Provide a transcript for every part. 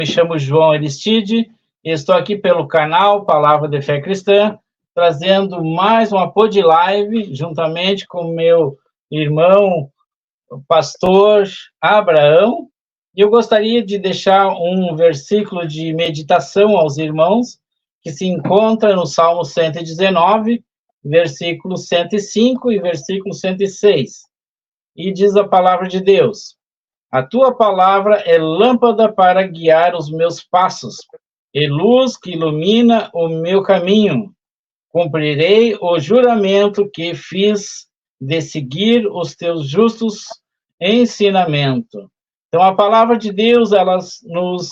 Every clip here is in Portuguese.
Me chamo João Aristide e estou aqui pelo canal Palavra de Fé Cristã, trazendo mais uma pod live, juntamente com meu irmão, o pastor Abraão. E eu gostaria de deixar um versículo de meditação aos irmãos, que se encontra no Salmo 119, versículo 105 e versículo 106. E diz a palavra de Deus: a tua palavra é lâmpada para guiar os meus passos, e luz que ilumina o meu caminho. Cumprirei o juramento que fiz de seguir os teus justos ensinamentos. Então, a palavra de Deus, ela nos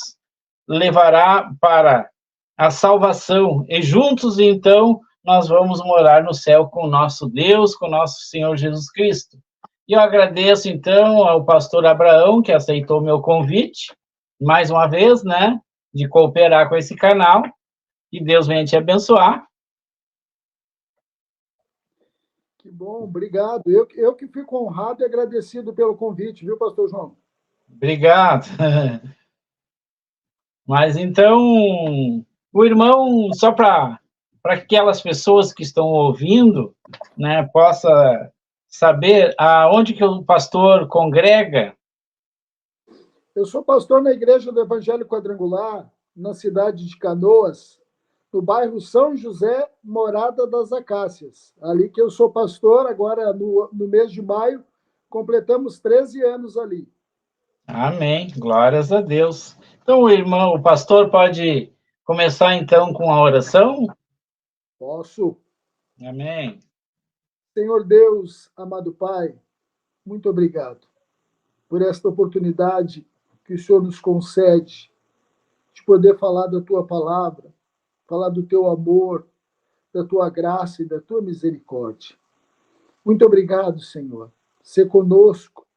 levará para a salvação, e juntos, então, nós vamos morar no céu com o nosso Deus, com o nosso Senhor Jesus Cristo. E eu agradeço, então, ao pastor Abraão, que aceitou o meu convite, mais uma vez, né, de cooperar com esse canal. Que Deus venha te abençoar. Que bom, obrigado. Eu que fico honrado e agradecido pelo convite, viu, pastor João? Obrigado. Mas, então, o irmão, só para aquelas pessoas que estão ouvindo, né, possa saber aonde que o pastor congrega. Eu sou pastor na Igreja do Evangelho Quadrangular, na cidade de Canoas, no bairro São José, Morada das Acácias. Ali que eu sou pastor, agora no mês de maio, completamos 13 anos ali. Amém, glórias a Deus. Então, o pastor pode começar, então, com a oração? Posso. Amém. Senhor Deus, amado Pai, muito obrigado por esta oportunidade que o Senhor nos concede de poder falar da Tua palavra, falar do Teu amor, da Tua graça e da Tua misericórdia. Muito obrigado, Senhor. Sê conosco.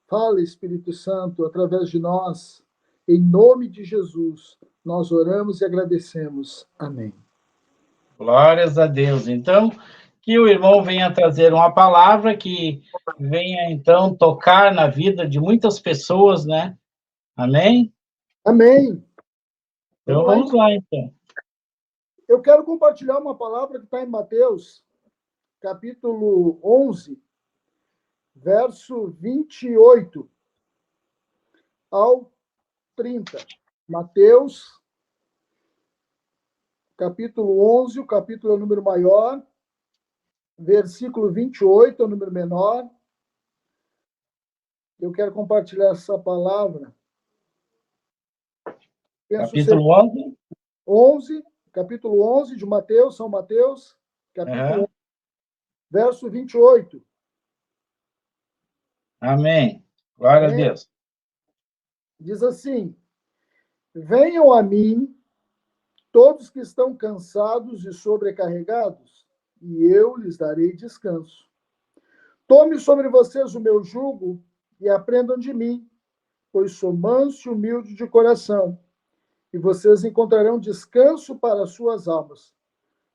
Fala, Espírito Santo, através de nós. Em nome de Jesus, nós oramos e agradecemos. Amém. Glórias a Deus. Então, que o irmão venha trazer uma palavra que venha, então, tocar na vida de muitas pessoas, né? Amém? Amém. Então, vamos lá, então. Eu quero compartilhar uma palavra que está em Mateus, capítulo 11, verso 28 ao 30. Mateus, capítulo 11, o capítulo é o número maior, versículo 28 é o número menor. Eu quero compartilhar essa palavra. Capítulo 11? 11, capítulo 11 de Mateus, São Mateus, capítulo 11, verso 28. Amém. Glória a Deus. Diz assim: venham a mim todos que estão cansados e sobrecarregados, e eu lhes darei descanso. Tome sobre vocês o meu jugo e aprendam de mim, pois sou manso e humilde de coração, e vocês encontrarão descanso para as suas almas,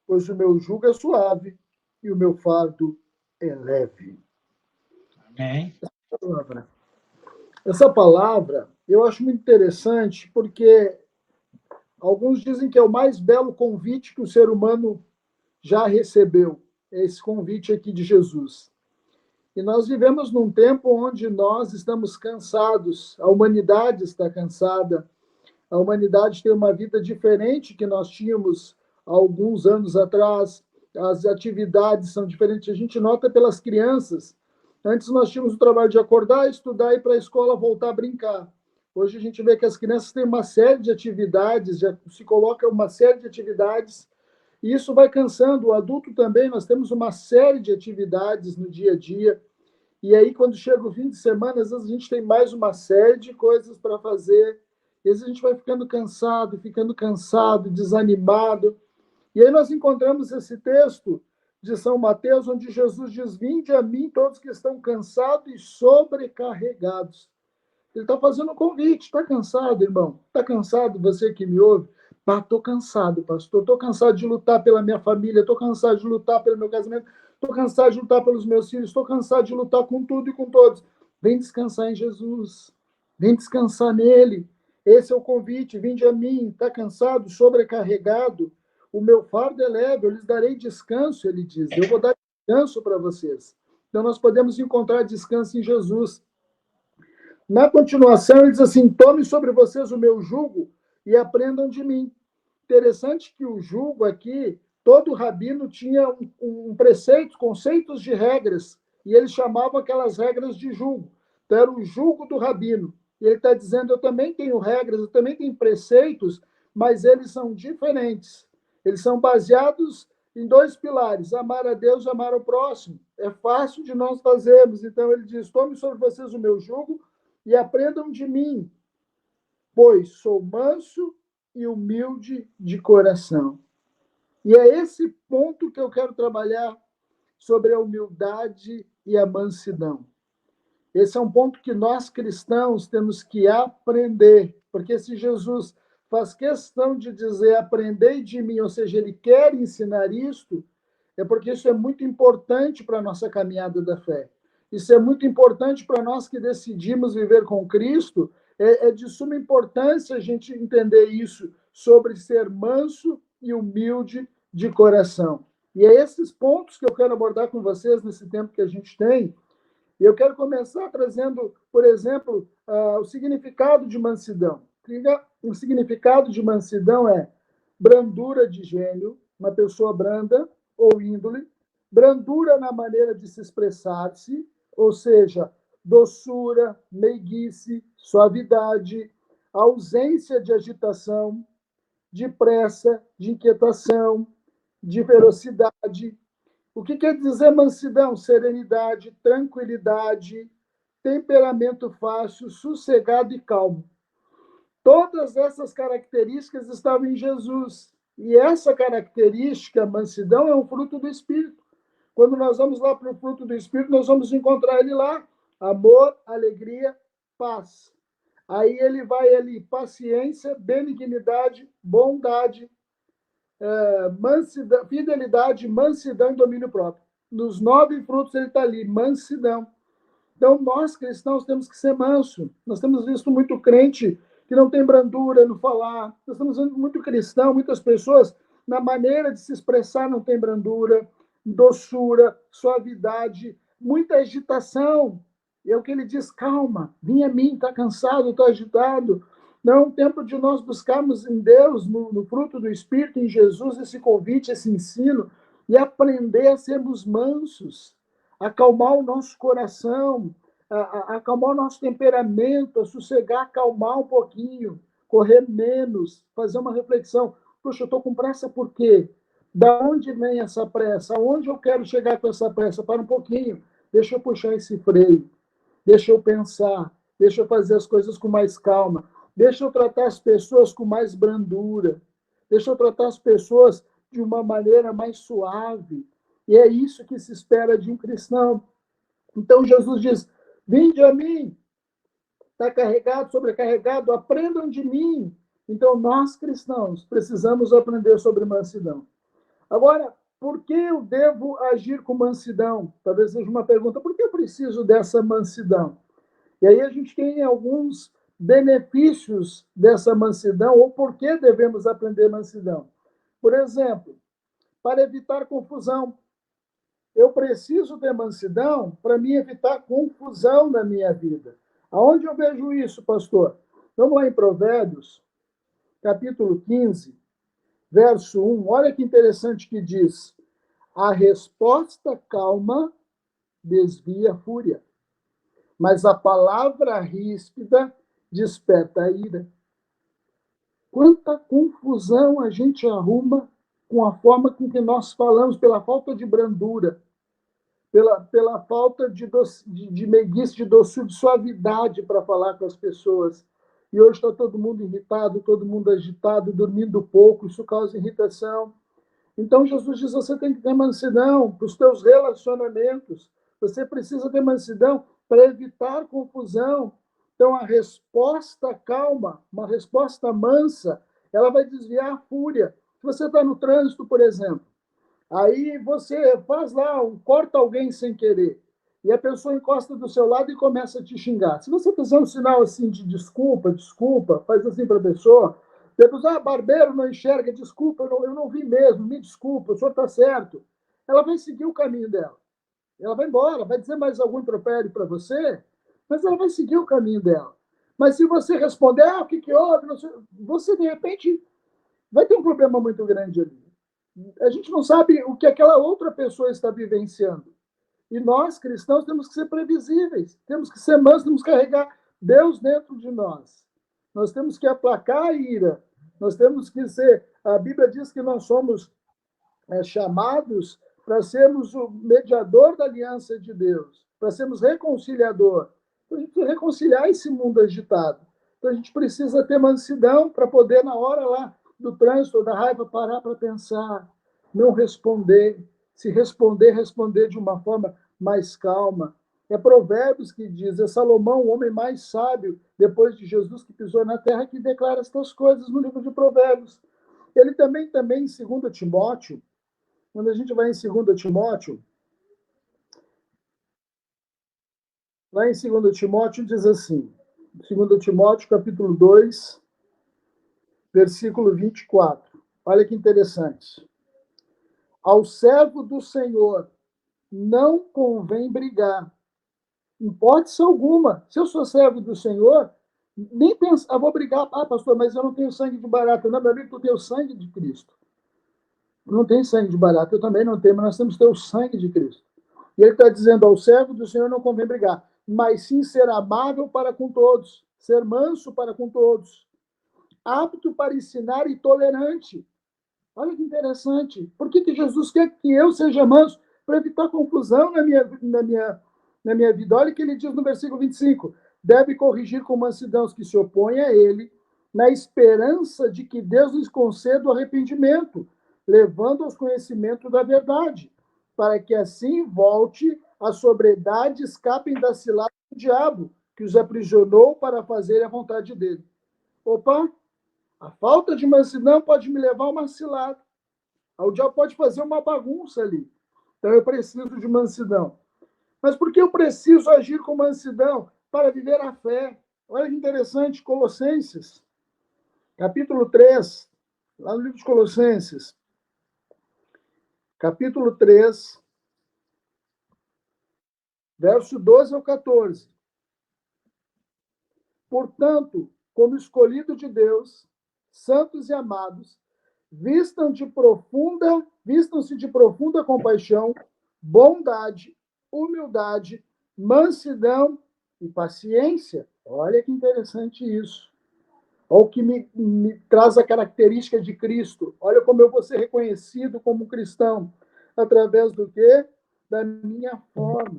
pois o meu jugo é suave e o meu fardo é leve. Amém. Essa palavra eu acho muito interessante, porque alguns dizem que é o mais belo convite que o ser humano já recebeu, é esse convite aqui de Jesus. E nós vivemos num tempo onde nós estamos cansados, a humanidade está cansada, a humanidade tem uma vida diferente que nós tínhamos há alguns anos atrás, as atividades são diferentes, a gente nota pelas crianças. Antes nós tínhamos o trabalho de acordar, estudar, ir para a escola, voltar a brincar. Hoje a gente vê que as crianças têm uma série de atividades, já se coloca uma série de atividades, e isso vai cansando. O adulto também, nós temos uma série de atividades no dia a dia, e aí quando chega o fim de semana, às vezes a gente tem mais uma série de coisas para fazer, e às vezes a gente vai ficando cansado, desanimado. E aí nós encontramos esse texto de São Mateus, onde Jesus diz: vinde a mim todos que estão cansados e sobrecarregados. Ele está fazendo um convite. Está cansado, irmão? Está cansado, você que me ouve? Estou cansado, pastor. Estou cansado de lutar pela minha família. Estou cansado de lutar pelo meu casamento. Estou cansado de lutar pelos meus filhos. Estou cansado de lutar com tudo e com todos. Vem descansar em Jesus. Vem descansar nele. Esse é o convite, vinde a mim, está cansado, sobrecarregado, o meu fardo é leve, eu lhes darei descanso, ele diz, eu vou dar descanso para vocês. Então, nós podemos encontrar descanso em Jesus. Na continuação, ele diz assim, tome sobre vocês o meu jugo e aprendam de mim. Interessante que o jugo aqui, todo rabino tinha um preceito, conceitos de regras, e eles chamavam aquelas regras de jugo. Então, era o jugo do rabino. E ele está dizendo, eu também tenho regras, eu também tenho preceitos, mas eles são diferentes. Eles são baseados em dois pilares, amar a Deus e amar ao próximo. É fácil de nós fazermos. Então, ele diz, tome sobre vocês o meu jugo e aprendam de mim, pois sou manso e humilde de coração. E é esse ponto que eu quero trabalhar sobre a humildade e a mansidão. Esse é um ponto que nós cristãos temos que aprender, porque se Jesus faz questão de dizer aprendei de mim, ou seja, ele quer ensinar isto, é porque isso é muito importante para a nossa caminhada da fé. Isso é muito importante para nós que decidimos viver com Cristo, é de suma importância a gente entender isso sobre ser manso e humilde de coração. E é esses pontos que eu quero abordar com vocês nesse tempo que a gente tem. E eu quero começar trazendo, por exemplo, o significado de mansidão. O significado de mansidão é brandura de gênio, uma pessoa branda ou índole, brandura na maneira de se expressar-se, ou seja, doçura, meiguice, suavidade, ausência de agitação, de pressa, de inquietação, de velocidade. O que quer dizer mansidão? Serenidade, tranquilidade, temperamento fácil, sossegado e calmo. Todas essas características estavam em Jesus. E essa característica, mansidão, é um fruto do Espírito. Quando nós vamos lá para o fruto do Espírito, nós vamos encontrar ele lá. Amor, alegria, paz. Aí ele vai ali, paciência, benignidade, bondade, mansidão, fidelidade, mansidão e domínio próprio. Nos 9 frutos ele está ali, mansidão. Então, nós cristãos temos que ser manso. Nós temos visto muito crente que não tem brandura no falar. Nós estamos vendo muito cristão, muitas pessoas, na maneira de se expressar, não tem brandura, doçura, suavidade, muita agitação. E é o que ele diz, calma, vem a mim, está cansado, está agitado. Não é um tempo de nós buscarmos em Deus, no fruto do Espírito, em Jesus, esse convite, esse ensino, e aprender a sermos mansos, acalmar o nosso coração, acalmar o nosso temperamento, a sossegar, acalmar um pouquinho, correr menos, fazer uma reflexão. Puxa, eu estou com pressa por quê? Da onde vem essa pressa? Aonde eu quero chegar com essa pressa? Para um pouquinho, deixa eu puxar esse freio, deixa eu pensar, deixa eu fazer as coisas com mais calma, deixa eu tratar as pessoas com mais brandura, deixa eu tratar as pessoas de uma maneira mais suave. E é isso que se espera de um cristão. Então Jesus diz, vinde a mim, está carregado, sobrecarregado, aprendam de mim. Então nós cristãos precisamos aprender sobre mansidão. Agora, por que eu devo agir com mansidão? Talvez seja uma pergunta, por que eu preciso dessa mansidão? E aí a gente tem alguns benefícios dessa mansidão, ou por que devemos aprender mansidão. Por exemplo, para evitar confusão. Eu preciso ter mansidão para me evitar confusão na minha vida. Aonde eu vejo isso, pastor? Vamos lá em Provérbios, capítulo 15, verso 1. Olha que interessante que diz: a resposta calma desvia a fúria, mas a palavra ríspida desperta a ira. Quanta confusão a gente arruma com a forma com que nós falamos, pela falta de brandura, pela falta de meiguice, de doçura, de suavidade para falar com as pessoas. E hoje está todo mundo irritado, todo mundo agitado, dormindo pouco, isso causa irritação. Então Jesus diz, você tem que ter mansidão para os teus relacionamentos, você precisa ter mansidão para evitar confusão. Então a resposta calma, uma resposta mansa, ela vai desviar a fúria. Se você está no trânsito, por exemplo, aí você faz lá, corta alguém sem querer. e a pessoa encosta do seu lado e começa a te xingar. Se você fizer um sinal assim de desculpa, desculpa, faz assim para a pessoa, depois, barbeiro não enxerga, desculpa, eu não vi mesmo, me desculpa, o senhor está certo. Ela vai seguir o caminho dela. Ela vai embora, vai dizer mais algum impropério para você, mas ela vai seguir o caminho dela. Mas se você responder, o que houve? Você, de repente, vai ter um problema muito grande ali. A gente não sabe o que aquela outra pessoa está vivenciando. E nós, cristãos, temos que ser previsíveis, temos que ser mansos, temos que carregar Deus dentro de nós. Nós temos que aplacar a ira, nós temos que ser. A Bíblia diz que nós somos chamados para sermos o mediador da aliança de Deus, para sermos reconciliador. Então, a gente precisa reconciliar esse mundo agitado. Então, a gente precisa ter mansidão para poder, na hora lá do trânsito ou da raiva, parar para pensar, não responder. Se responder, responder de uma forma mais calma. É Provérbios que diz, é Salomão, o homem mais sábio, depois de Jesus que pisou na terra, que declara estas coisas no livro de Provérbios. Ele também em 2 Timóteo, quando a gente vai em 2 Timóteo, lá em 2 Timóteo diz assim, 2 Timóteo, capítulo 2, versículo 24. Olha que interessante. Ao servo do Senhor não convém brigar, em hipótese alguma. Se eu sou servo do Senhor, nem pensar, vou brigar, pastor, mas eu não tenho sangue de barata. Não, meu amigo, tu tem o sangue de Cristo. Não tem sangue de barata, eu também não tenho, mas nós temos que ter o sangue de Cristo. E ele está dizendo, ao servo do Senhor não convém brigar, mas sim ser amável para com todos, ser manso para com todos, apto para ensinar e tolerante. Olha que interessante. Por que Jesus quer que eu seja manso? Para evitar confusão na minha vida. Olha o que ele diz no versículo 25. Deve corrigir com mansidão os que se opõem a ele, na esperança de que Deus lhes conceda o arrependimento, levando aos conhecimento da verdade, para que assim volte à sobriedade e escapem da cilada do diabo, que os aprisionou para fazer a vontade dele. Opa! A falta de mansidão pode me levar a uma cilada. O diabo pode fazer uma bagunça ali. Então eu preciso de mansidão. Mas por que eu preciso agir com mansidão? Para viver a fé. Olha que interessante, Colossenses, capítulo 3, lá no livro de Colossenses, capítulo 3, verso 12 ao 14. Portanto, como escolhido de Deus, santos e amados, vistam-se de profunda compaixão, bondade, humildade, mansidão e paciência. Olha que interessante isso. Olha o que me traz a característica de Cristo. Olha como eu vou ser reconhecido como cristão. Através do quê? Da minha forma.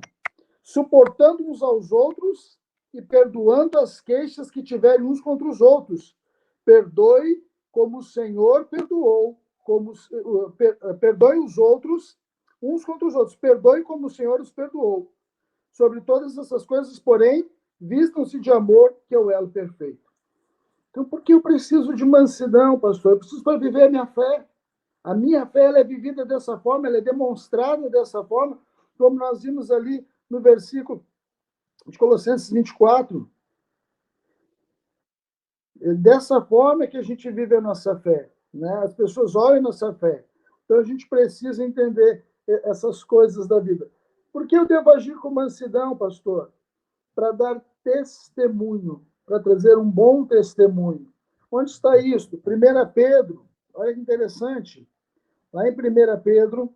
Suportando uns aos outros e perdoando as queixas que tiverem uns contra os outros. Perdoe como o Senhor perdoou. Perdoe os outros uns contra os outros. Perdoe como o Senhor os perdoou. Sobre todas essas coisas, porém, vistam-se de amor, que é o elo perfeito. Então, por que eu preciso de mansidão, pastor? Eu preciso para viver a minha fé. A minha fé ela é vivida dessa forma, ela é demonstrada dessa forma, como nós vimos ali no versículo de Colossenses 24. Dessa forma que a gente vive a nossa fé. Né? As pessoas olham a nossa fé. Então, a gente precisa entender essas coisas da vida. Por que eu devo agir com mansidão, pastor? Para dar testemunho, para trazer um bom testemunho. Onde está isso? 1 Pedro, olha que interessante. Lá em 1 Pedro,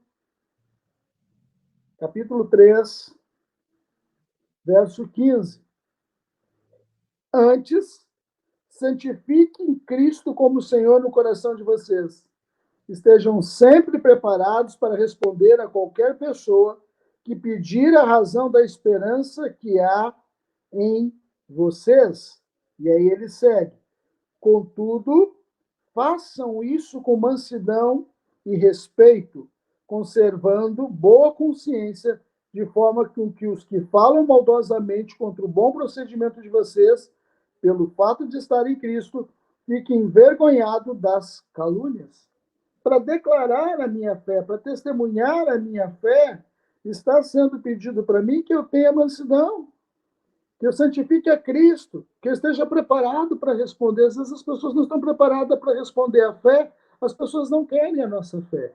capítulo 3, verso 15. Antes, santifiquem Cristo como Senhor no coração de vocês. Estejam sempre preparados para responder a qualquer pessoa que pedir a razão da esperança que há em vocês. E aí ele segue. Contudo, façam isso com mansidão e respeito, conservando boa consciência, de forma que os que falam maldosamente contra o bom procedimento de vocês, pelo fato de estar em Cristo, fiquem envergonhados das calúnias. Para declarar a minha fé, para testemunhar a minha fé, Está sendo pedido para mim que eu tenha mansidão, que eu santifique a Cristo, que eu esteja preparado para responder. Às vezes as pessoas não estão preparadas para responder à fé, as pessoas não querem a nossa fé.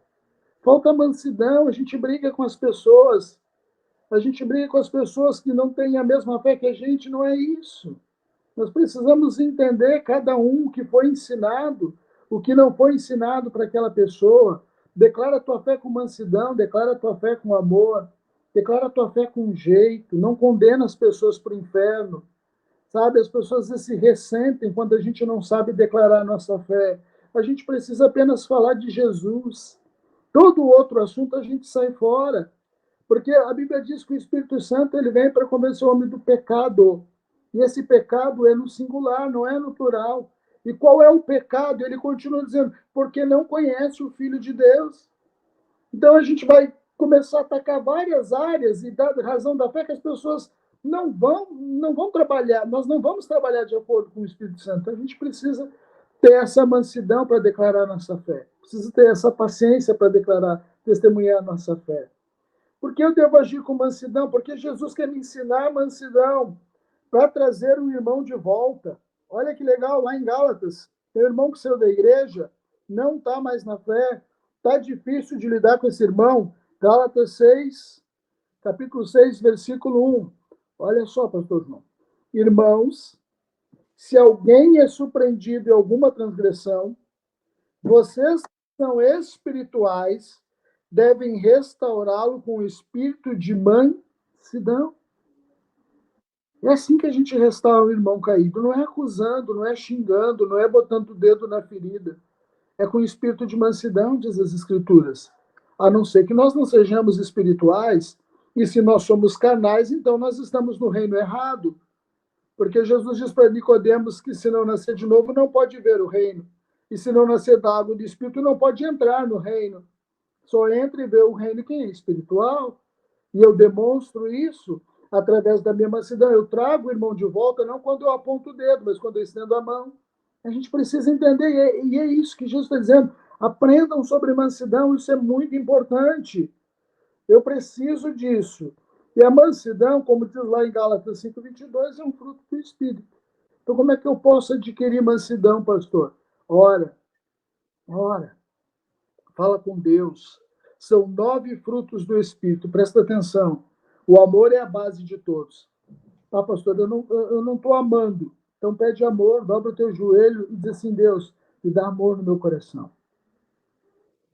Falta mansidão, a gente briga com as pessoas, que não têm a mesma fé que a gente, não é isso. Nós precisamos entender cada um o que foi ensinado, o que não foi ensinado para aquela pessoa. Declara a tua fé com mansidão, declara a tua fé com amor, declara a tua fé com jeito, não condena as pessoas para o inferno. Sabe, as pessoas se ressentem quando a gente não sabe declarar a nossa fé. A gente precisa apenas falar de Jesus. Todo outro assunto a gente sai fora. Porque a Bíblia diz que o Espírito Santo ele vem para convencer o homem do pecado. E esse pecado é no singular, não é no plural. E qual é o pecado? Ele continua dizendo, porque não conhece o Filho de Deus. Então a gente vai começar a atacar várias áreas e dar razão da fé que as pessoas não vão trabalhar. Nós não vamos trabalhar de acordo com o Espírito Santo. A gente precisa ter essa mansidão para declarar nossa fé. Precisa ter essa paciência para declarar, testemunhar nossa fé. Por que eu devo agir com mansidão? Porque Jesus quer me ensinar a mansidão para trazer o irmão de volta. Olha que legal, lá em Gálatas, tem um irmão que saiu da igreja, não está mais na fé, está difícil de lidar com esse irmão. Gálatas 6, capítulo 6, versículo 1. Olha só, pastor João. Irmãos, se alguém é surpreendido em alguma transgressão, vocês que são espirituais devem restaurá-lo com o espírito de mansidão. É assim que a gente restaura o irmão caído. Não é acusando, não é xingando, não é botando o dedo na ferida. É com o espírito de mansidão, diz as Escrituras. A não ser que nós não sejamos espirituais, e se nós somos carnais, então nós estamos no reino errado. Porque Jesus diz para Nicodemos que se não nascer de novo, não pode ver o reino. E se não nascer da água e do espírito, não pode entrar no reino. Só entra e vê o reino que é espiritual. E eu demonstro isso através da minha mansidão. Eu trago o irmão de volta, não quando eu aponto o dedo, mas quando eu estendo a mão. A gente precisa entender, e é isso que Jesus está dizendo. Aprendam sobre mansidão, isso é muito importante. Eu preciso disso. E a mansidão, como diz lá em Gálatas 5:22, é um fruto do Espírito. Então, como é que eu posso adquirir mansidão, pastor? Ora, fala com Deus. São 9 frutos do Espírito, presta atenção. O amor é a base de todos. Ah, pastor, eu não estou amando. Então pede amor, dobra o teu joelho e diz assim, Deus, me dá amor no meu coração.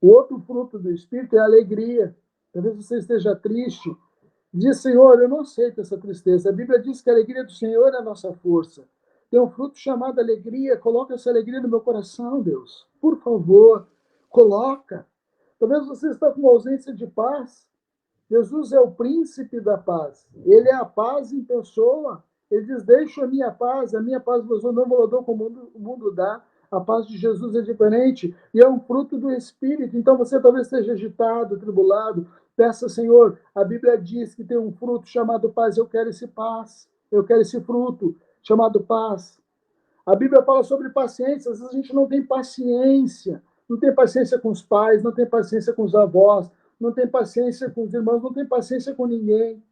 O outro fruto do Espírito é a alegria. Talvez você esteja triste. Diz, Senhor, eu não aceito essa tristeza. A Bíblia diz que a alegria do Senhor é a nossa força. Tem um fruto chamado alegria. Coloca essa alegria no meu coração, Deus. Por favor, coloca. Talvez você está com ausência de paz. Jesus é o príncipe da paz. Ele é a paz em pessoa. Ele diz, deixa a minha paz vos não vou dar como o mundo dá. A paz de Jesus é diferente e é um fruto do Espírito. Então você talvez esteja agitado, tribulado. Peça, Senhor, a Bíblia diz que tem um fruto chamado paz. Eu quero esse paz. Eu quero esse fruto chamado paz. A Bíblia fala sobre paciência. Às vezes a gente não tem paciência. Não tem paciência com os pais, não tem paciência com os avós, não tem paciência com os irmãos, não tem paciência com ninguém.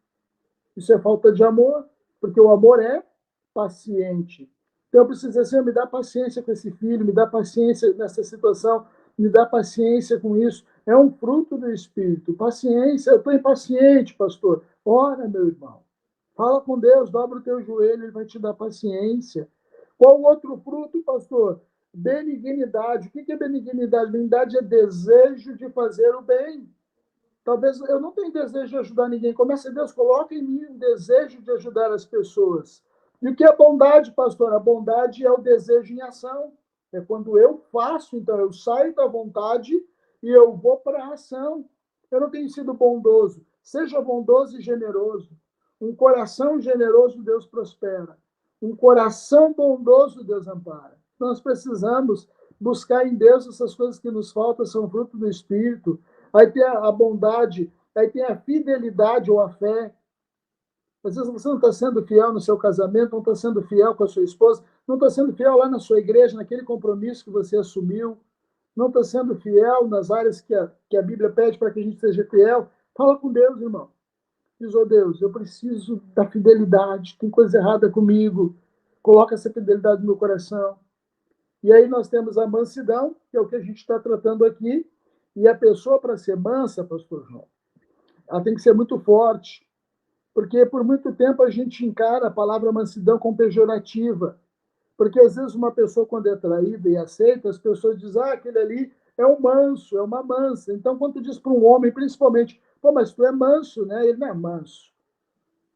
Isso é falta de amor, porque o amor é paciente. Então eu preciso dizer, Senhor, me dá paciência com esse filho, me dá paciência nessa situação, me dá paciência com isso. É um fruto do Espírito. Paciência, eu estou impaciente, pastor. Ora, meu irmão. Fala com Deus, dobra o teu joelho, ele vai te dar paciência. Qual o outro fruto, pastor? Benignidade. O que é benignidade? Benignidade é desejo de fazer o bem. Talvez eu não tenha desejo de ajudar ninguém. Comece, Deus, coloca em mim um desejo de ajudar as pessoas. E o que é bondade, pastor? A bondade é o desejo em ação. É quando eu faço, então eu saio da vontade e eu vou para a ação. Eu não tenho sido bondoso. Seja bondoso e generoso. Um coração generoso, Deus prospera. Um coração bondoso, Deus ampara. Nós precisamos buscar em Deus essas coisas que nos faltam, são fruto do Espírito. Aí tem a bondade, aí tem a fidelidade ou a fé. Às vezes você não está sendo fiel no seu casamento, não está sendo fiel com a sua esposa, não está sendo fiel lá na sua igreja, naquele compromisso que você assumiu, não está sendo fiel nas áreas que a Bíblia pede para que a gente seja fiel. Fala com Deus, irmão. Diz, ô Deus, eu preciso da fidelidade, tem coisa errada comigo, coloca essa fidelidade no meu coração. E aí nós temos a mansidão, que é o que a gente está tratando aqui, e a pessoa, para ser mansa, pastor João, ela tem que ser muito forte, porque por muito tempo a gente encara a palavra mansidão como pejorativa, porque às vezes uma pessoa, quando é traída e aceita, as pessoas dizem, aquele ali é um manso, é uma mansa. Então, quando tu diz para um homem, principalmente, pô, mas tu é manso, né? Ele não é manso.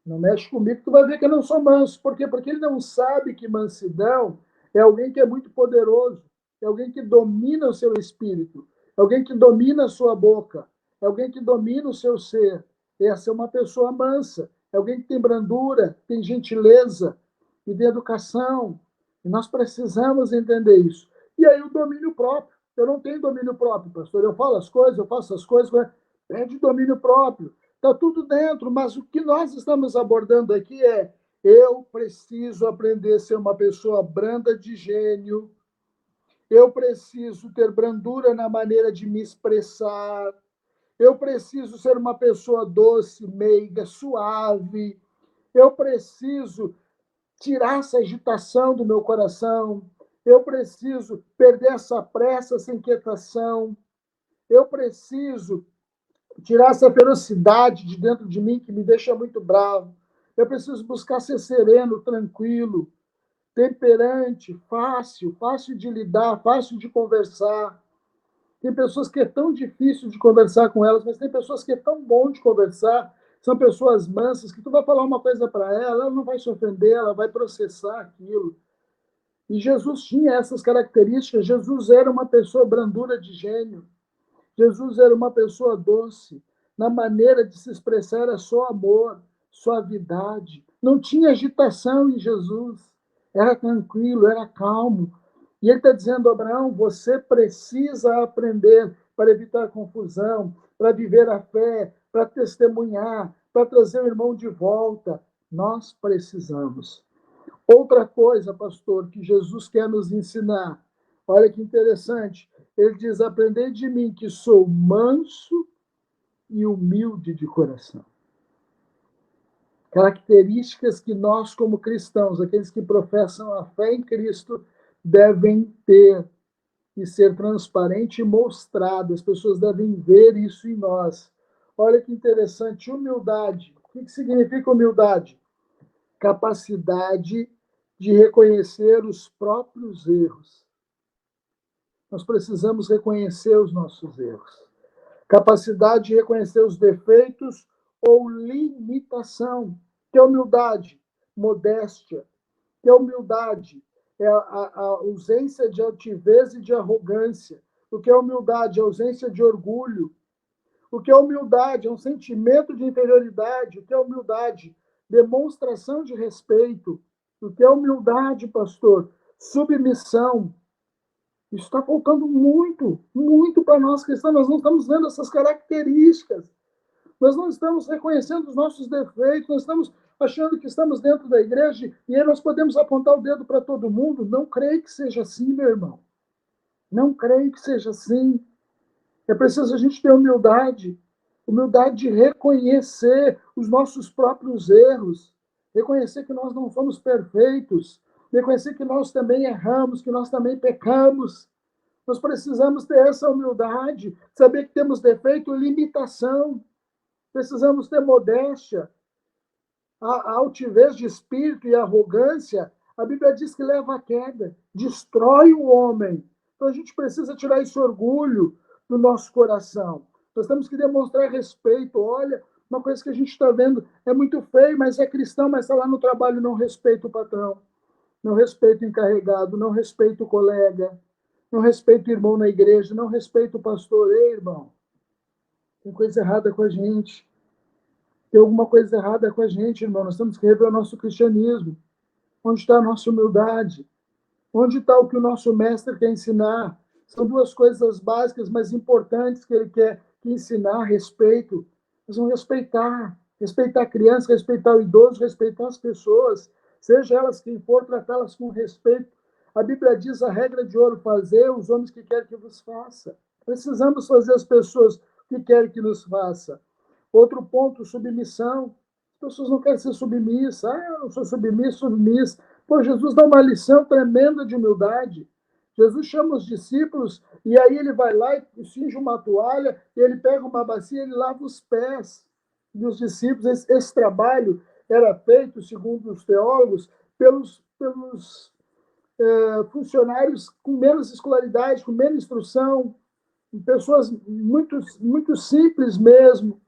Não mexe comigo, tu vai ver que eu não sou manso. Por quê? Porque ele não sabe que mansidão é alguém que é muito poderoso, é alguém que domina o seu espírito, é alguém que domina a sua boca, é alguém que domina o seu ser. Essa é uma pessoa mansa, é alguém que tem brandura, tem gentileza e tem educação. E nós precisamos entender isso. E aí o domínio próprio. Eu não tenho domínio próprio, pastor. Eu falo as coisas, eu faço as coisas, é de domínio próprio. Está tudo dentro, mas o que nós estamos abordando aqui é: eu preciso aprender a ser uma pessoa branda de gênio, eu preciso ter brandura na maneira de me expressar, eu preciso ser uma pessoa doce, meiga, suave, eu preciso tirar essa agitação do meu coração, eu preciso perder essa pressa, essa inquietação, eu preciso tirar essa ferocidade de dentro de mim que me deixa muito bravo. Eu preciso buscar ser sereno, tranquilo, temperante, fácil de lidar, fácil de conversar. Tem pessoas que é tão difícil de conversar com elas, mas tem pessoas que é tão bom de conversar. São pessoas mansas que tu vai falar uma coisa para ela não vai se ofender, ela vai processar aquilo. E Jesus tinha essas características. Jesus era uma pessoa brandura de gênio. Jesus era uma pessoa doce, na maneira de se expressar era só amor, suavidade. Não tinha agitação em Jesus. Era tranquilo, era calmo. E ele está dizendo, Abraão, você precisa aprender para evitar confusão, para viver a fé, para testemunhar, para trazer o irmão de volta. Nós precisamos. Outra coisa, pastor, que Jesus quer nos ensinar. Olha que interessante. Ele diz: aprendei de mim que sou manso e humilde de coração. Características que nós, como cristãos, aqueles que professam a fé em Cristo, devem ter e ser transparente e mostrado. As pessoas devem ver isso em nós. Olha que interessante, humildade. O que significa humildade? Capacidade de reconhecer os próprios erros. Nós precisamos reconhecer os nossos erros. Capacidade de reconhecer os defeitos ou limitação. Que é humildade? Modéstia. Que é humildade? É a ausência de altivez e de arrogância. O que é humildade? A ausência de orgulho. O que é humildade? É um sentimento de inferioridade. O que é humildade? Demonstração de respeito. O que é humildade, pastor? Submissão. Isso está faltando muito, muito para nós cristãos. Nós não estamos vendo essas características. Nós não estamos reconhecendo os nossos defeitos. Nós estamos achando que estamos dentro da igreja e aí nós podemos apontar o dedo para todo mundo. Não creio que seja assim, meu irmão. Não creio que seja assim. É preciso a gente ter humildade. Humildade de reconhecer os nossos próprios erros. Reconhecer que nós não somos perfeitos. Reconhecer que nós também erramos, que nós também pecamos. Nós precisamos ter essa humildade, saber que temos defeito e limitação. Precisamos ter modéstia. A altivez de espírito e a arrogância, a Bíblia diz que leva à queda, destrói o homem. Então a gente precisa tirar esse orgulho do nosso coração. Nós temos que demonstrar respeito. Olha, uma coisa que a gente está vendo é muito feio, mas é cristão, mas está lá no trabalho, não respeita o patrão, não respeita o encarregado, não respeita o colega, não respeita o irmão na igreja, não respeita o pastor. Ei, irmão, tem coisa errada com a gente. Tem alguma coisa errada com a gente, irmão. Nós temos que rever o nosso cristianismo. Onde está a nossa humildade? Onde está o que o nosso mestre quer ensinar? São duas coisas básicas, mas importantes que ele quer ensinar: respeito. Nós vamos respeitar. Respeitar a criança, respeitar o idoso, respeitar as pessoas. Seja elas quem for, tratá-las com respeito. A Bíblia diz a regra de ouro: fazer os homens que querem que vos faça. Precisamos fazer as pessoas que querem que nos faça. Outro ponto, submissão. As pessoas não querem ser submissas. Eu não sou submissa. Pô, Jesus dá uma lição tremenda de humildade. Jesus chama os discípulos e aí ele vai lá e cinge uma toalha, e ele pega uma bacia e ele lava os pés. E os discípulos, esse trabalho era feito, segundo os teólogos, pelos funcionários com menos escolaridade, com menos instrução, pessoas muito simples mesmo.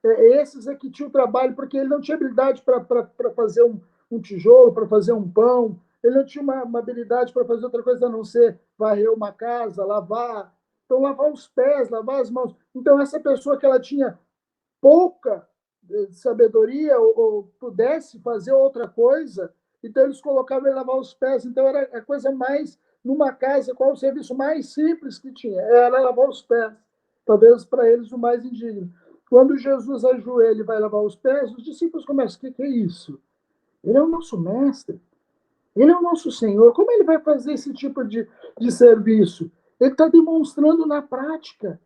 Esses é que tinham trabalho, porque ele não tinha habilidade para fazer um tijolo, para fazer um pão, ele não tinha uma habilidade para fazer outra coisa a não ser varrer uma casa, lavar. Então, lavar os pés, lavar as mãos. Então, essa pessoa que ela tinha pouca sabedoria ou pudesse fazer outra coisa, então eles colocavam ele lavar os pés. Então, era a coisa mais, numa casa, qual o serviço mais simples que tinha? Era lavar os pés. Talvez para eles o mais indigno. Quando Jesus ajoelha e vai lavar os pés, os discípulos começam: o que é isso? Ele é o nosso mestre. Ele é o nosso Senhor. Como ele vai fazer esse tipo de serviço? Ele está demonstrando na prática.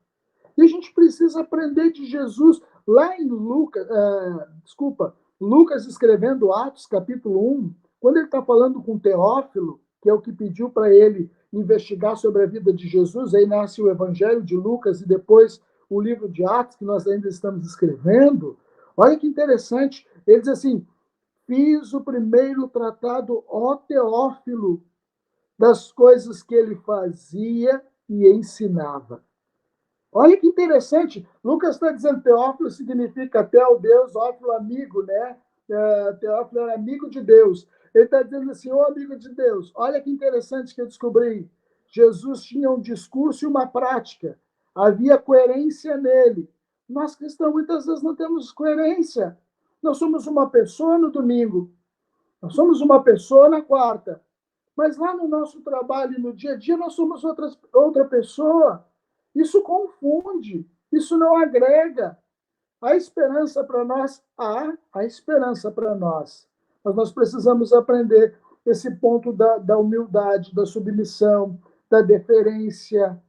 E a gente precisa aprender de Jesus. Lá em Lucas escrevendo Atos, capítulo 1, quando ele está falando com Teófilo, que é o que pediu para ele investigar sobre a vida de Jesus, aí nasce o Evangelho de Lucas e depois o livro de Atos, que nós ainda estamos escrevendo. Olha que interessante. Ele diz assim: fiz o primeiro tratado, ó Teófilo, das coisas que ele fazia e ensinava. Olha que interessante. Lucas está dizendo Teófilo significa Deus, Ófilo amigo, né? Teófilo era amigo de Deus. Ele está dizendo assim: ô amigo de Deus, olha que interessante que eu descobri. Jesus tinha um discurso e uma prática. Havia coerência nele. Nós cristãos muitas vezes não temos coerência. Nós somos uma pessoa no domingo, nós somos uma pessoa na quarta, mas lá no nosso trabalho, no dia a dia, nós somos outra pessoa. Isso confunde, isso não agrega. Há esperança para nós? Há esperança para nós. Mas nós precisamos aprender esse ponto da humildade, da submissão, da deferência,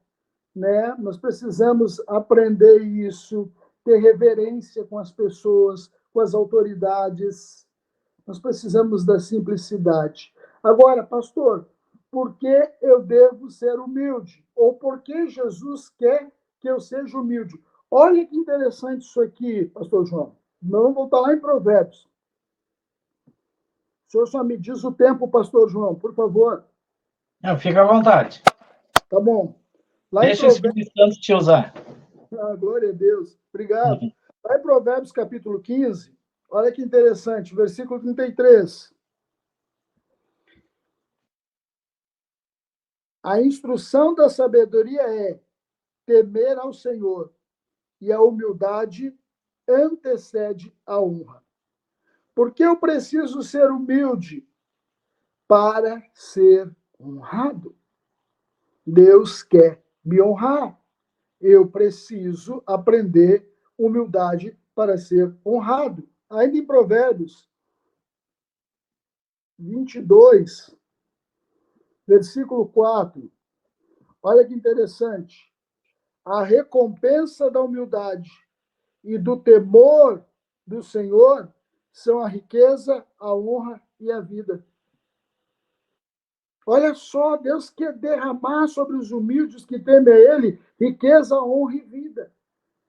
né? Nós precisamos aprender isso, ter reverência com as pessoas, com as autoridades. Nós precisamos da simplicidade. Agora, pastor, por que eu devo ser humilde? Ou por que Jesus quer que eu seja humilde? Olha que interessante isso aqui, pastor João. Vamos voltar lá em Provérbios. O senhor só me diz o tempo, pastor João, por favor. Não, fica à vontade. Tá bom. Lá Deixa o Espírito Santo te usar. Glória a Deus. Obrigado. Lá em Provérbios, capítulo 15, olha que interessante, versículo 33. A instrução da sabedoria é temer ao Senhor, e a humildade antecede a honra. Porque eu preciso ser humilde para ser honrado. Deus quer me honrar. Eu preciso aprender humildade para ser honrado. Ainda em Provérbios 22, versículo 4. Olha que interessante. A recompensa da humildade e do temor do Senhor são a riqueza, a honra e a vida. Olha só, Deus quer derramar sobre os humildes que temem a Ele riqueza, honra e vida.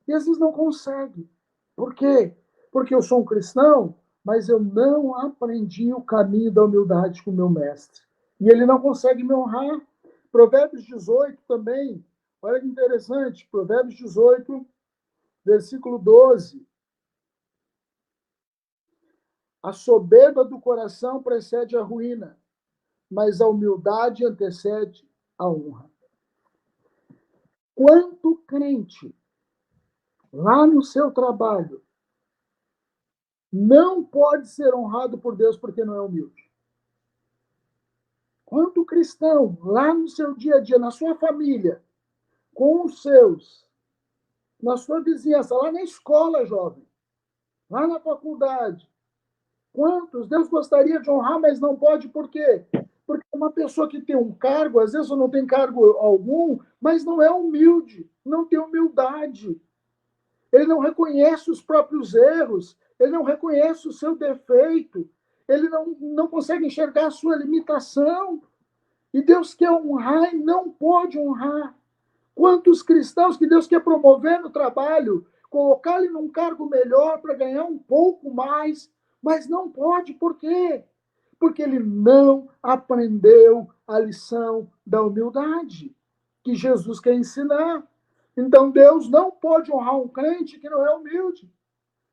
E às vezes não consegue. Por quê? Porque eu sou um cristão, mas eu não aprendi o caminho da humildade com o meu mestre. E ele não consegue me honrar. Provérbios 18 também. Olha que interessante. Provérbios 18, versículo 12. A soberba do coração precede a ruína, mas a humildade antecede a honra. Quanto crente, lá no seu trabalho, não pode ser honrado por Deus porque não é humilde? Quanto cristão, lá no seu dia a dia, na sua família, com os seus, na sua vizinhança, lá na escola, jovem, lá na faculdade, quantos Deus gostaria de honrar, mas não pode, por quê? Porque uma pessoa que tem um cargo, às vezes não tem cargo algum, mas não é humilde, não tem humildade. ele não reconhece os próprios erros, ele não reconhece o seu defeito, ele não consegue enxergar a sua limitação. E Deus quer honrar e não pode honrar. Quantos cristãos que Deus quer promover no trabalho, colocar ele num cargo melhor para ganhar um pouco mais, mas não pode, por quê? Porque ele não aprendeu a lição da humildade que Jesus quer ensinar. Então Deus não pode honrar um crente que não é humilde.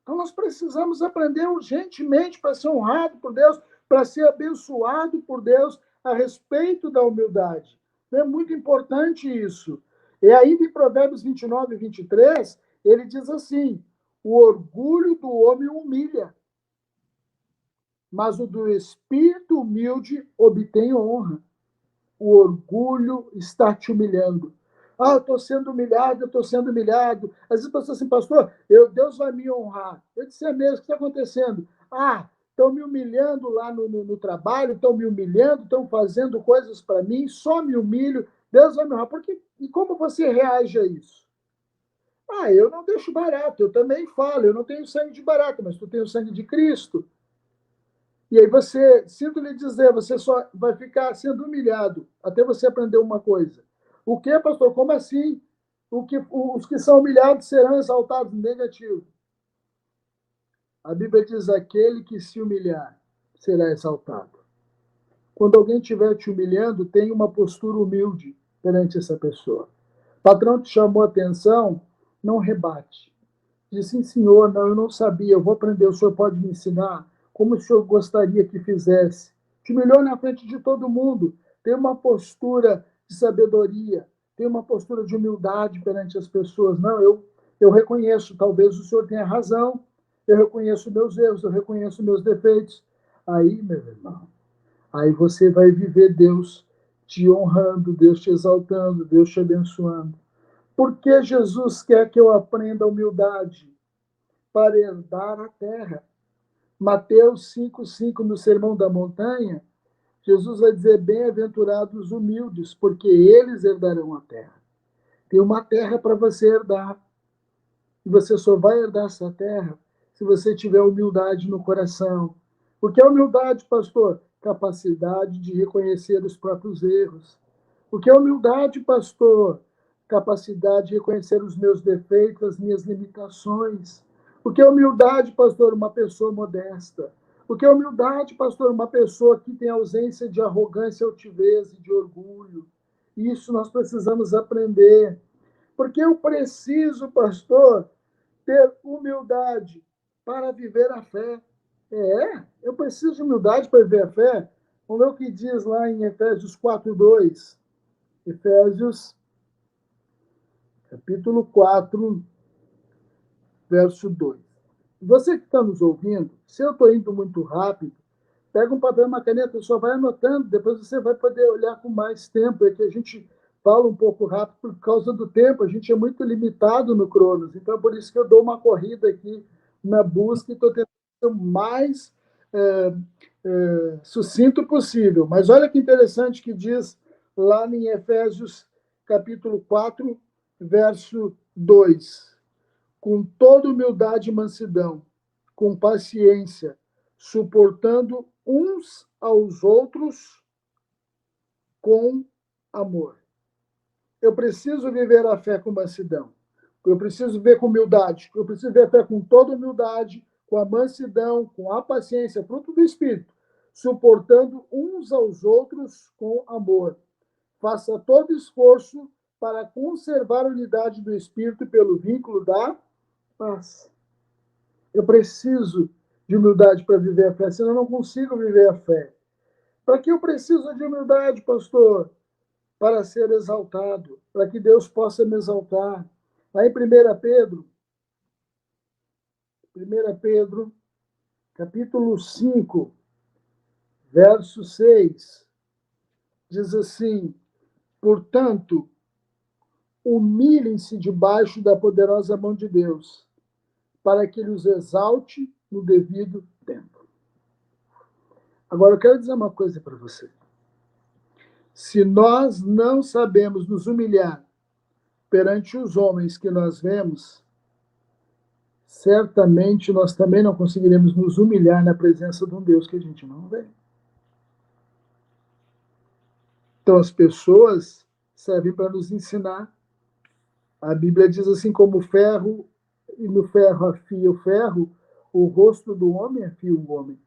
Então nós precisamos aprender urgentemente para ser honrado por Deus, para ser abençoado por Deus a respeito da humildade. É muito importante isso. E ainda em Provérbios 29 e 23, ele diz assim: o orgulho do homem humilha, mas o do espírito humilde obtém honra. O orgulho está te humilhando. Ah, eu estou sendo humilhado, eu estou sendo humilhado. Às vezes a pessoa assim, pastor, Deus vai me honrar. Eu disse, é mesmo, o que está acontecendo? Ah, estão me humilhando lá no trabalho, estão me humilhando, estão fazendo coisas para mim, só me humilho, Deus vai me honrar. E como você reage a isso? Ah, eu não deixo barato, eu também falo, eu não tenho sangue de barato, mas tu tem o sangue de Cristo. E aí você, sinto lhe dizer, você só vai ficar sendo humilhado até você aprender uma coisa. O que, pastor? Como assim? Os que são humilhados serão exaltados? Negativo. A Bíblia diz: aquele que se humilhar será exaltado. Quando alguém estiver te humilhando, tenha uma postura humilde perante essa pessoa. O patrão te chamou a atenção, não rebate. Diz sim, senhor, não, eu não sabia, eu vou aprender, o senhor pode me ensinar como o senhor gostaria que fizesse. Te humilhou na frente de todo mundo. Tem uma postura de sabedoria, tem uma postura de humildade perante as pessoas. Não, eu reconheço, talvez o senhor tenha razão, eu reconheço meus erros, eu reconheço meus defeitos. Aí, meu irmão, aí você vai viver Deus te honrando, Deus te exaltando, Deus te abençoando. Por que Jesus quer que eu aprenda a humildade? Para herdar a terra. Mateus 5,5, no Sermão da Montanha, Jesus vai dizer: bem-aventurados os humildes, porque eles herdarão a terra. Tem uma terra para você herdar. E você só vai herdar essa terra se você tiver humildade no coração. O que é humildade, pastor? Capacidade de reconhecer os próprios erros. O que é humildade, pastor? Capacidade de reconhecer os meus defeitos, as minhas limitações. O que é humildade, pastor? Uma pessoa modesta. O que é humildade, pastor? Uma pessoa que tem ausência de arrogância, altivez e de orgulho. Isso nós precisamos aprender. Porque eu preciso, pastor, ter humildade para viver a fé. Eu preciso de humildade para viver a fé. Vamos ver o que diz lá em Efésios 4:2. Efésios, capítulo 4, verso 2. Você que está nos ouvindo, se eu estou indo muito rápido, pega um papel e uma caneta, só vai anotando, depois você vai poder olhar com mais tempo. É que a gente fala um pouco rápido por causa do tempo, a gente é muito limitado no Cronos, então é por isso que eu dou uma corrida aqui na busca e estou tentando ser o mais sucinto possível. Mas olha que interessante que diz lá em Efésios, capítulo 4, verso 2. Com toda humildade e mansidão, com paciência, suportando uns aos outros com amor. Eu preciso viver a fé com mansidão. Eu preciso viver com humildade. Eu preciso viver a fé com toda humildade, com a mansidão, com a paciência, fruto do Espírito, suportando uns aos outros com amor. Faça todo esforço para conservar a unidade do Espírito pelo vínculo da paz. Eu preciso de humildade para viver a fé, senão eu não consigo viver a fé. Para que eu preciso de humildade, pastor? Para ser exaltado, para que Deus possa me exaltar. Aí 1 Pedro, capítulo 5, verso 6, diz assim: portanto, humilhem-se debaixo da poderosa mão de Deus, para que ele os exalte no devido tempo. Agora, eu quero dizer uma coisa para você. Se nós não sabemos nos humilhar perante os homens que nós vemos, certamente nós também não conseguiremos nos humilhar na presença de um Deus que a gente não vê. Então, as pessoas servem para nos ensinar. A Bíblia diz assim, como o ferro, e no ferro afia o ferro, o rosto do homem afia o homem.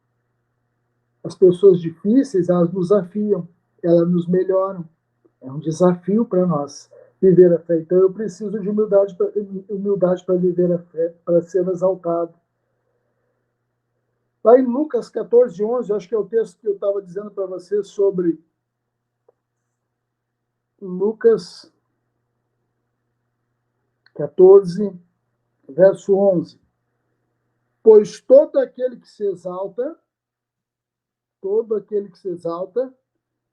As pessoas difíceis, elas nos afiam, elas nos melhoram. É um desafio para nós viver a fé. Então, eu preciso de humildade para viver a fé, para ser exaltado. Lá em Lucas 14, 11, acho que é o texto que eu estava dizendo para você sobre Lucas 14, verso 11. Pois todo aquele que se exalta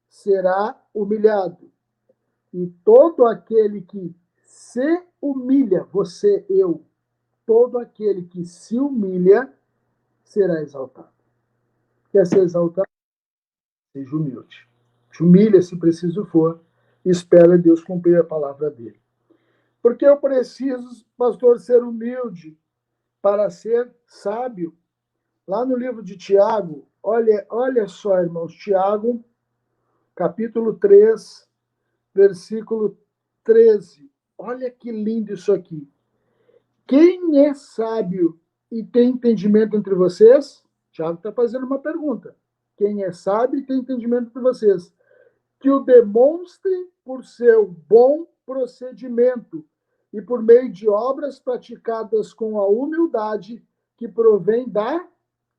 será humilhado. E todo aquele que se humilha, você, eu, todo aquele que se humilha será exaltado. Quer ser exaltado? Seja humilde. Se humilha se preciso for, e espera Deus cumprir a palavra dele. Porque eu preciso, pastor, ser humilde para ser sábio. Lá no livro de Tiago, olha só, irmãos, Tiago, capítulo 3, versículo 13. Olha que lindo isso aqui. Quem é sábio e tem entendimento entre vocês? Tiago está fazendo uma pergunta. Quem é sábio e tem entendimento entre vocês? Que o demonstre por seu bom procedimento e por meio de obras praticadas com a humildade que provém da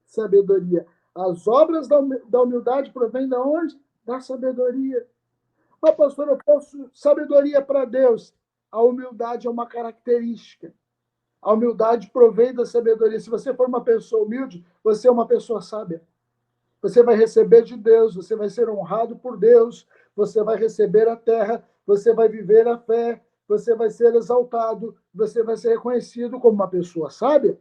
sabedoria. As obras da humildade provêm de onde? Da sabedoria. Mas, pastor, eu posso sabedoria para Deus. A humildade é uma característica. A humildade provém da sabedoria. Se você for uma pessoa humilde, você é uma pessoa sábia. Você vai receber de Deus, você vai ser honrado por Deus, você vai receber a terra, você vai viver a fé, você vai ser exaltado, você vai ser reconhecido como uma pessoa sábia.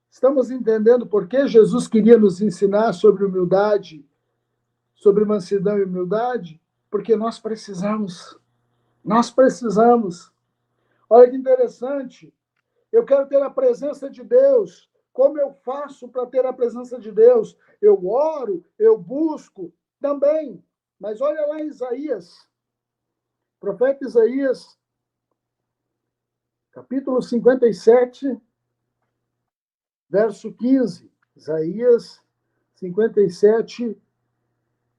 Estamos entendendo por que Jesus queria nos ensinar sobre humildade, sobre mansidão e humildade? Porque nós precisamos. Nós precisamos. Olha que interessante. Eu quero ter a presença de Deus. Como eu faço para ter a presença de Deus? Eu oro, eu busco também. Mas olha lá em Isaías, profeta Isaías, capítulo 57, verso 15. Isaías 57,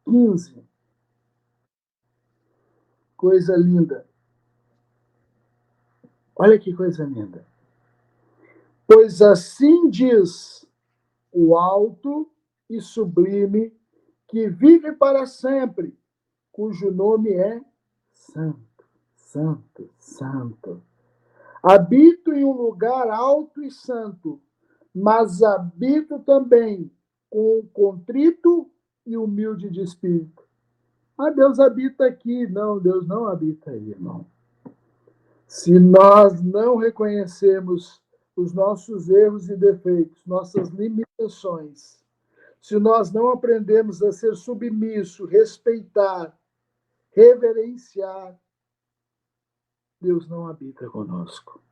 15. Coisa linda. Olha que coisa linda. Pois assim diz o alto e sublime, que vive para sempre, cujo nome é Santo, Santo, Santo. Habito em um lugar alto e santo, mas habito também com o contrito e humilde de espírito. Ah, Deus habita aqui. Não, Deus não habita aí, irmão. Se nós não reconhecemos os nossos erros e defeitos, nossas limitações, se nós não aprendemos a ser submisso, respeitar, reverenciar, Deus não habita conosco.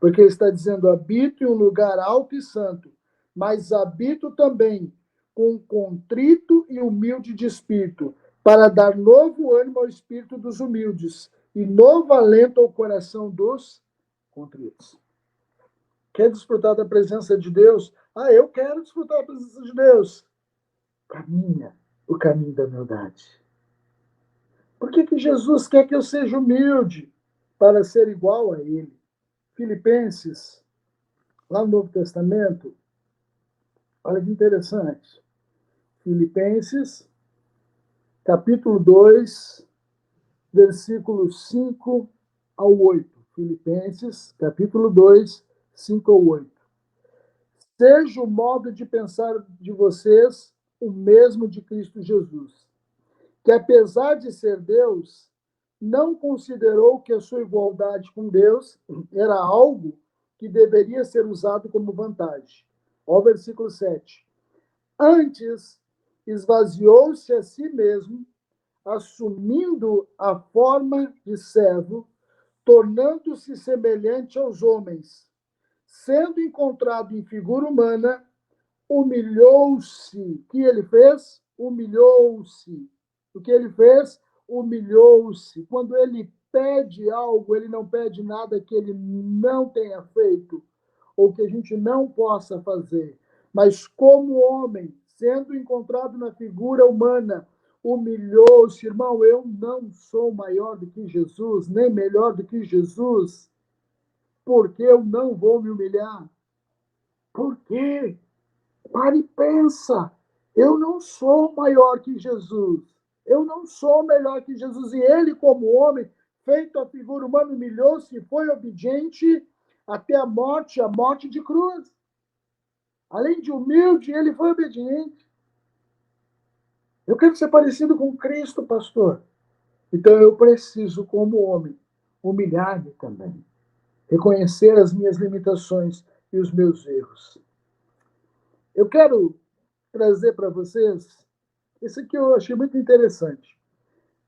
Porque ele está dizendo, habito em um lugar alto e santo, mas habito também com contrito e humilde de espírito, para dar novo ânimo ao espírito dos humildes e novo alento ao coração dos contritos. Quer desfrutar da presença de Deus? Ah, eu quero desfrutar da presença de Deus. Caminha o caminho da humildade. Por que Jesus quer que eu seja humilde? Para ser igual a Ele. Filipenses, lá no Novo Testamento, olha que interessante. Filipenses, capítulo 2, versículos 5 ao 8. Filipenses, capítulo 2, 5 ao 8. Seja o modo de pensar de vocês o mesmo de Cristo Jesus, que apesar de ser Deus, não considerou que a sua igualdade com Deus era algo que deveria ser usado como vantagem. Ó, versículo 7. Antes, esvaziou-se a si mesmo, assumindo a forma de servo, tornando-se semelhante aos homens, sendo encontrado em figura humana, humilhou-se. O que ele fez? Humilhou-se. O que ele fez? Humilhou-se. Quando ele pede algo, ele não pede nada que ele não tenha feito ou que a gente não possa fazer. Mas como homem, sendo encontrado na figura humana, humilhou-se. Irmão, eu não sou maior do que Jesus, nem melhor do que Jesus, porque eu não vou me humilhar. Por quê? Para e pensa. Eu não sou maior que Jesus. Eu não sou melhor que Jesus. E ele, como homem, feito a figura humana, humilhou-se e foi obediente até a morte de cruz. Além de humilde, ele foi obediente. Eu quero ser parecido com Cristo, pastor. Então eu preciso, como homem, humilhar-me também. Reconhecer as minhas limitações e os meus erros. Eu quero trazer para vocês, isso aqui eu achei muito interessante.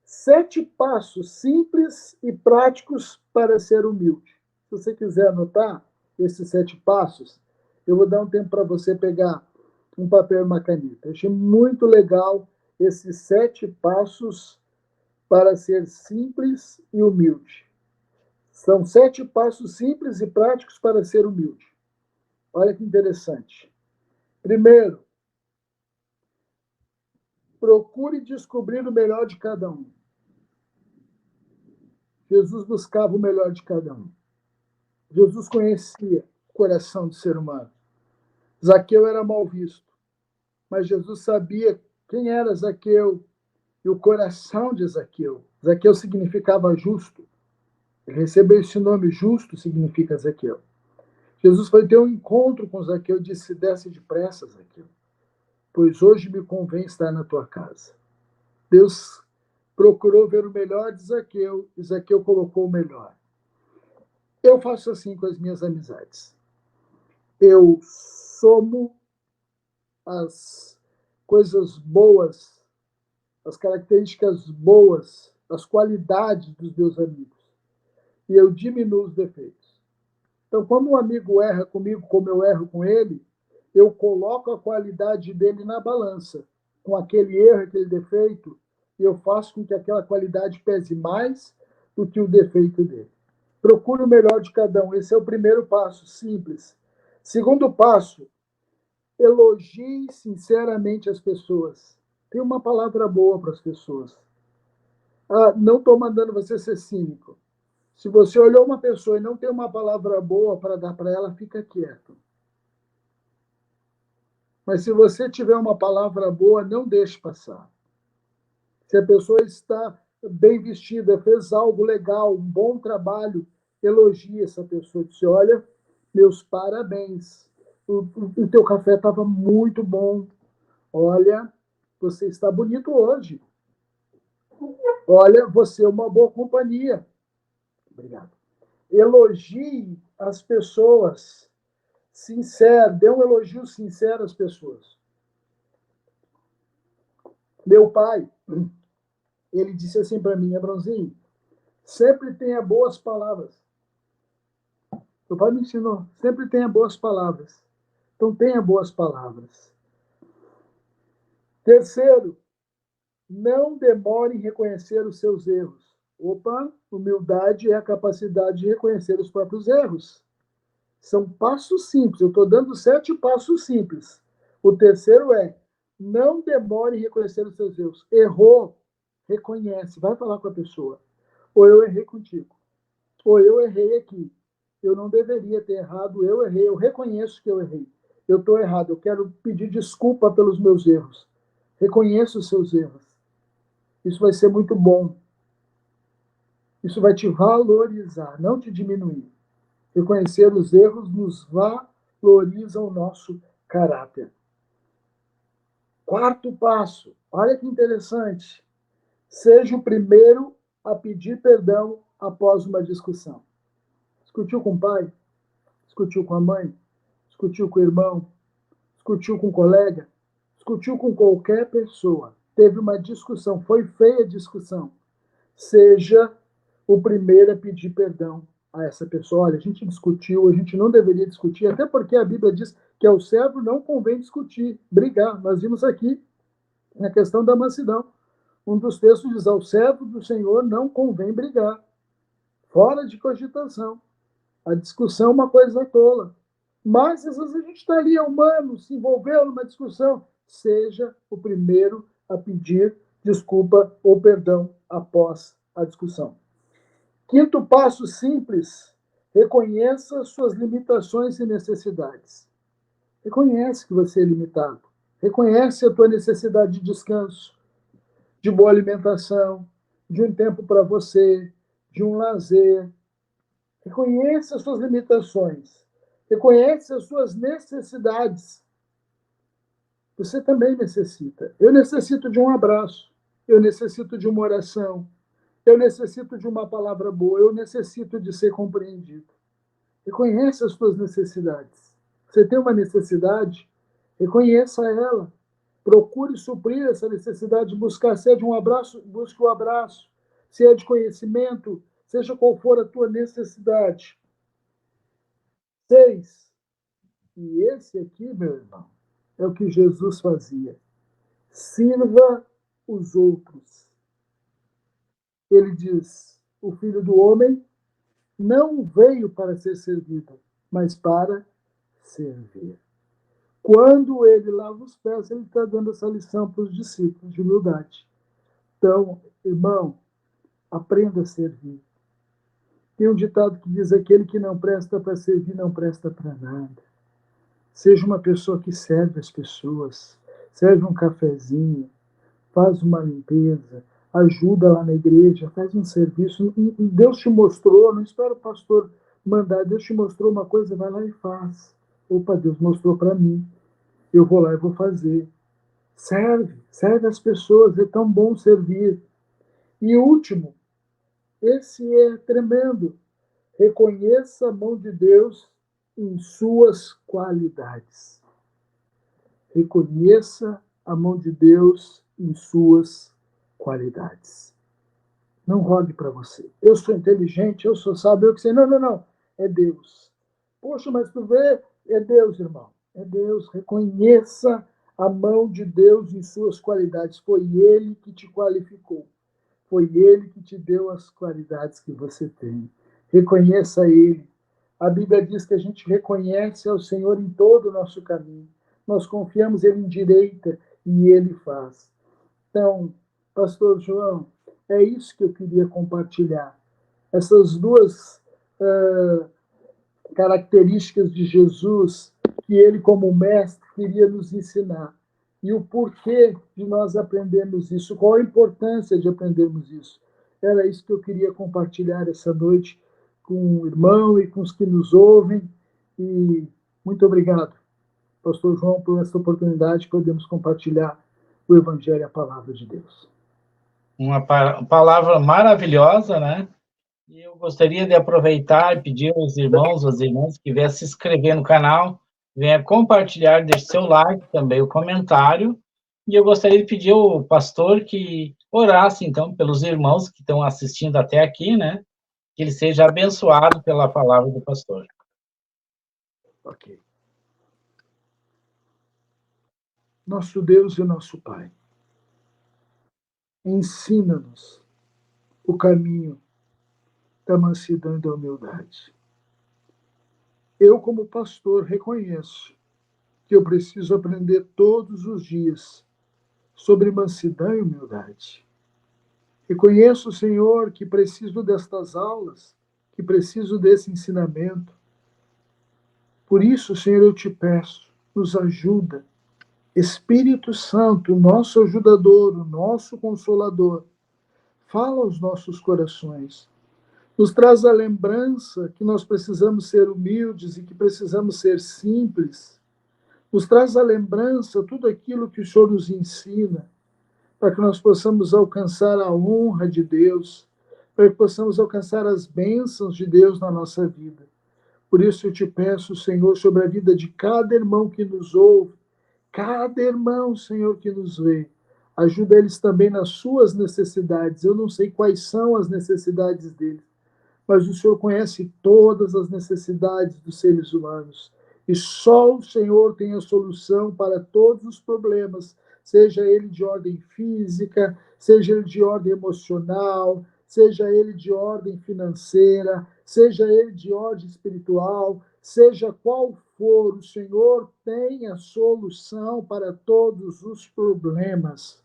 7 passos simples e práticos para ser humilde. Se você quiser anotar esses 7 passos, eu vou dar um tempo para você pegar um papel e uma caneta. Eu achei muito legal esses 7 passos para ser simples e humilde. São 7 passos simples e práticos para ser humilde. Olha que interessante. Primeiro, procure descobrir o melhor de cada um. Jesus buscava o melhor de cada um. Jesus conhecia o coração do ser humano. Zaqueu era mal visto, mas Jesus sabia quem era Zaqueu e o coração de Zaqueu. Zaqueu significava justo. Ele recebeu esse nome, justo significa Zaqueu. Jesus foi ter um encontro com Zaqueu e disse: desce depressa, Zaqueu, pois hoje me convém estar na tua casa. Deus procurou ver o melhor de Zaqueu e Zaqueu colocou o melhor. Eu faço assim com as minhas amizades. Eu somo as coisas boas, as características boas, as qualidades dos meus amigos. E eu diminuo os defeitos. Então, quando um amigo erra comigo, como eu erro com ele, eu coloco a qualidade dele na balança, com aquele erro, aquele defeito, e eu faço com que aquela qualidade pese mais do que o defeito dele. Procure o melhor de cada um. Esse é o primeiro passo, simples. Segundo passo, elogie sinceramente as pessoas. Tem uma palavra boa para as pessoas. Não estou mandando você ser cínico. Se você olhou uma pessoa e não tem uma palavra boa para dar para ela, fica quieto. Mas se você tiver uma palavra boa, não deixe passar. Se a pessoa está bem vestida, fez algo legal, um bom trabalho, elogie essa pessoa. Diz: olha, meus parabéns. O teu café estava muito bom. Olha, você está bonito hoje. Olha, você é uma boa companhia. Obrigado. Elogie as pessoas. Sincero, dê um elogio sincero às pessoas. Meu pai, ele disse assim para mim: Abrãozinho, sempre tenha boas palavras. Meu pai me ensinou, sempre tenha boas palavras. Então tenha boas palavras. Terceiro, não demore em reconhecer os seus erros. Opa, humildade é a capacidade de reconhecer os próprios erros. São passos simples. Eu estou dando 7 passos simples. O terceiro é: não demore em reconhecer os seus erros. Errou, reconhece. Vai falar com a pessoa. Ou eu errei contigo. Ou eu errei aqui. Eu não deveria ter errado. Eu errei. Eu reconheço que eu errei. Eu estou errado. Eu quero pedir desculpa pelos meus erros. Reconheça os seus erros. Isso vai ser muito bom. Isso vai te valorizar, não te diminuir. Reconhecer os erros nos valoriza o nosso caráter. Quarto passo, olha que interessante. Seja o primeiro a pedir perdão após uma discussão. Discutiu com o pai? Discutiu com a mãe? Discutiu com o irmão? Discutiu com o colega? Discutiu com qualquer pessoa. Teve uma discussão, foi feia a discussão. Seja o primeiro é pedir perdão a essa pessoa. Olha, a gente discutiu, a gente não deveria discutir, até porque a Bíblia diz que ao servo não convém discutir, brigar. Nós vimos aqui na questão da mansidão. Um dos textos diz: ao servo do Senhor não convém brigar, fora de cogitação. A discussão é uma coisa tola. Mas, às vezes, a gente está ali, é humano, se envolveu numa discussão. Seja o primeiro a pedir desculpa ou perdão após a discussão. Quinto passo simples: reconheça suas limitações e necessidades. Reconhece que você é limitado. Reconhece a tua necessidade de descanso, de boa alimentação, de um tempo para você, de um lazer. Reconheça as suas limitações. Reconhece as suas necessidades. Você também necessita. Eu necessito de um abraço. Eu necessito de uma oração. Eu necessito de uma palavra boa. Eu necessito de ser compreendido. Reconheça as suas necessidades. Você tem uma necessidade? Reconheça ela. Procure suprir essa necessidade, buscar. Se é de um abraço, busque o abraço. Se é de conhecimento, seja qual for a tua necessidade. 6. E esse aqui, meu irmão, é o que Jesus fazia. Sirva os outros. Ele diz: o Filho do Homem não veio para ser servido, mas para servir. Quando ele lava os pés, ele está dando essa lição para os discípulos de humildade. Então, irmão, aprenda a servir. Tem um ditado que diz: aquele que não presta para servir não presta para nada. Seja uma pessoa que serve as pessoas, serve um cafezinho, faz uma limpeza, ajuda lá na igreja, faz um serviço. Deus te mostrou, não espera o pastor mandar, Deus te mostrou uma coisa, vai lá e faz. Opa, Deus mostrou para mim, eu vou lá e vou fazer. Serve as pessoas, é tão bom servir. E último, esse é tremendo. Reconheça a mão de Deus em suas qualidades. Reconheça a mão de Deus em suas qualidades. Não rogue para você. Eu sou inteligente, eu sou sábio, eu que sei. Não, não, não. É Deus. Poxa, mas tu vê, é Deus, irmão. É Deus. Reconheça a mão de Deus em suas qualidades. Foi Ele que te qualificou. Foi Ele que te deu as qualidades que você tem. Reconheça Ele. A Bíblia diz que a gente reconhece ao Senhor em todo o nosso caminho. Nós confiamos, Ele endireita e Ele faz. Então, pastor João, é isso que eu queria compartilhar. Essas duas características de Jesus que Ele, como mestre, queria nos ensinar. E o porquê de nós aprendermos isso, qual a importância de aprendermos isso. Era isso que eu queria compartilhar essa noite com o irmão e com os que nos ouvem. E muito obrigado, pastor João, por essa oportunidade de podermos compartilhar o Evangelho e a Palavra de Deus. Uma palavra maravilhosa, né? E eu gostaria de aproveitar e pedir aos irmãos, às irmãs que viessem se inscrever no canal, venha compartilhar, deixe seu like, também o comentário. E eu gostaria de pedir ao pastor que orasse, então, pelos irmãos que estão assistindo até aqui, né? Que ele seja abençoado pela palavra do pastor. Ok. Nosso Deus e nosso Pai, ensina-nos o caminho da mansidão e da humildade. Eu, como pastor, reconheço que eu preciso aprender todos os dias sobre mansidão e humildade. Reconheço, Senhor, que preciso destas aulas, que preciso desse ensinamento. Por isso, Senhor, eu te peço, nos ajuda. Espírito Santo, nosso ajudador, o nosso consolador, fala aos nossos corações. Nos traz a lembrança que nós precisamos ser humildes e que precisamos ser simples. Nos traz a lembrança tudo aquilo que o Senhor nos ensina, para que nós possamos alcançar a honra de Deus, para que possamos alcançar as bênçãos de Deus na nossa vida. Por isso eu te peço, Senhor, sobre a vida de cada irmão que nos ouve, cada irmão, Senhor, que nos vê, Ajuda eles também nas suas necessidades. Eu não sei quais são as necessidades deles, mas o Senhor conhece todas as necessidades dos seres humanos. E só o Senhor tem a solução para todos os problemas, seja ele de ordem física, seja ele de ordem emocional, seja ele de ordem financeira, seja ele de ordem espiritual, seja qual for, o Senhor tem a solução para todos os problemas.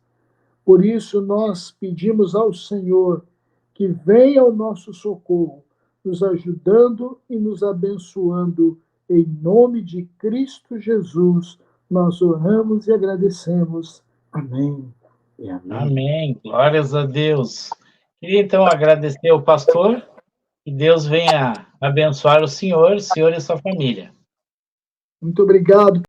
Por isso, nós pedimos ao Senhor que venha ao nosso socorro, nos ajudando e nos abençoando. Em nome de Cristo Jesus, nós oramos e agradecemos. Amém e amém. Amém. Glórias a Deus. Queria, então, agradecer ao pastor, que Deus venha abençoar o senhor e sua família. Muito obrigado.